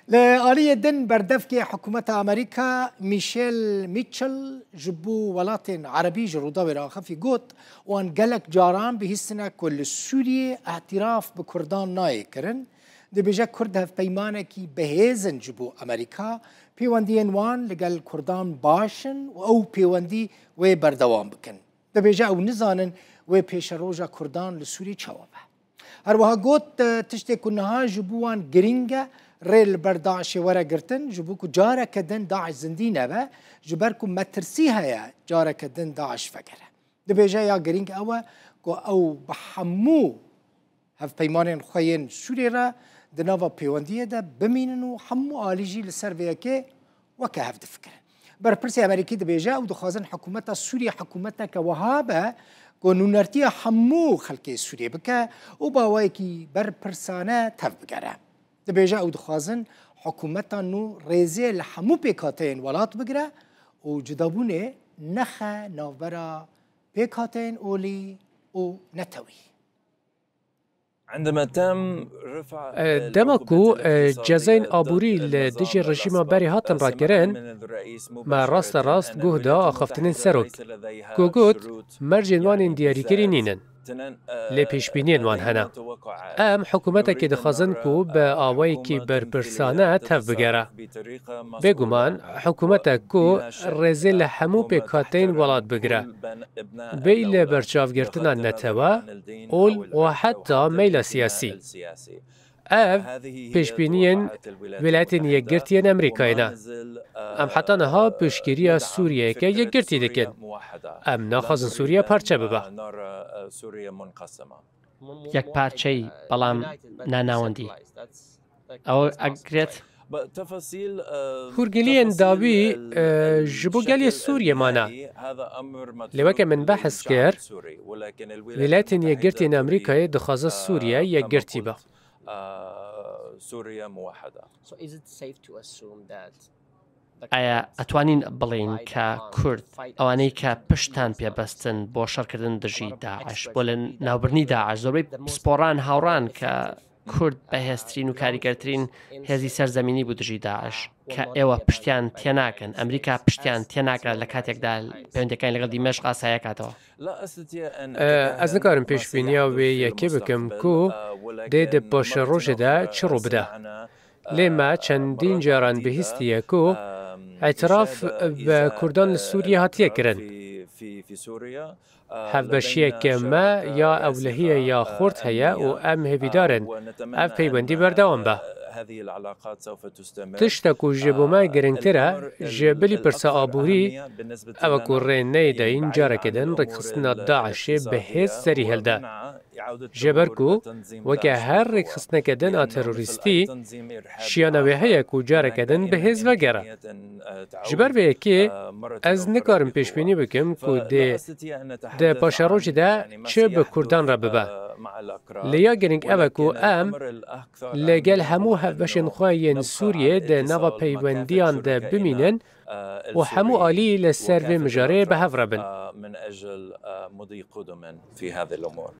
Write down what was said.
لآلية دن بردفكي حكومة أمريكا ميشيل ميتشل جبو ولات عربي جروداوي راخفي قوت وان قلق جاران بهستنا كل سوريا اعتراف بكردان نايكرن دي بيجا كردها في بيمانكي بهيزن جبو أمريكا بيواندين وان لقال كردان باشن أو بيواندي وي بردوان بكن دي بيجا أو نزانن وي بيشروجا كردان لسوريا تشاوبه هروها قوت تشتي كنها جبوان جرينجا ريل برداعش ورا قرتن جبوكو جارة كدن داعش زندينة با جبركم ما ترسيها يا جارة كدن داعش فكرة دبيجا يا جرينج أو بحمو هف بيمانين خوين سوريرا دنافا بيواندية دا بميننو حمو آليجي لسرفيكي وكهف دفكرة بربرسي أمريكي دبيجا أو دخازن حكومتا سوريا حكومتا كوهابا كونو نرتيا حمو خلقي سوريا بكا وباوايكي بربرسانة تف بكرة دبيجا او دخوازن حكومتا نو ريزي لحمو بيكاتين ولات بگره و جدابونه نخه نوبرا بيكاتين اولي و نتوي عندما تم رفع دمكو جزين آبوري لدجي الرجيم باري هاتن راكرين ما راست جهدا أخفتنين سروك كوغوت مرجن وان دياري كرينينن لپیشبینین وان هنه ام حکومت که دخوازن کو به آوایی که برپرسانه تف بگره بگومان حکومت کو رزی لحمو پیکاتین ولاد بگره بیل برچاو گرتن نتوا اول و حتی میل سیاسی پیشبینین ولایتین یکگرتین امریکاینا ام حتی نها پشگیری سوریه که یکگرتی دکن ام ناخازن سوریه پارچه ببا یک پارچه‌ای بلام ناناوندی او اگرت هورگلین داوی جبو گلی سوریه مانا لوکه من بحث کر ولایتین یکگرتین امریکای دخوازه سوریه یکگرتی با ئایا ئەتوانین بڵێن کە کورد ئەوانەی کە پشتان پێبەستن بۆ شەڕکردن دژی داعش بۆ لە ناوبردنی داعش زۆربەی پسپۆڕان هاوڕان کە کورد بەهێزترین و کاریگەرترین هێزی سەرزەمینی بوو دژی داعش کە ئێوە پشتیان تێناکەن ئەمریکا پشتیان تێناکرێت لە کاتێکدا پەیوەندیەکانی لەگەڵ دیمەشق ئاسایە کاتەوە ئەس نکارم پێشبینیە وێ یەکێ بکەم کو دێ پاشە ڕۆژێدا چ ڕوو بدە لێمە چەندین جاران بەهیستیە کو اعتراف بكردان لسوريا هاتيه كرن هف بشيك ما يا أولهية يا خورت هيا و أم هفيدارن أف بيبندي بردوان به تشتكو جبو ما گرنگتره جبلي برسا آبوري او كورين نيدا این جارة كدن ركخصنا داعش بهيز سري هلده جبركو وكا هر ركخصنا كدن تروریستی شیانوی هيا كو جارة كدن بهيز وگره جبر ويكي از نكارم پیشبینی بكم كو ده پاشاروج ده چه بكردان را ببه لیا گرنگ اوه کو ام لگل همو هفبشن خواهین سوریه ده نوا پیوندیان ده بمینن و همو آلی لسر و مجاره به هفربن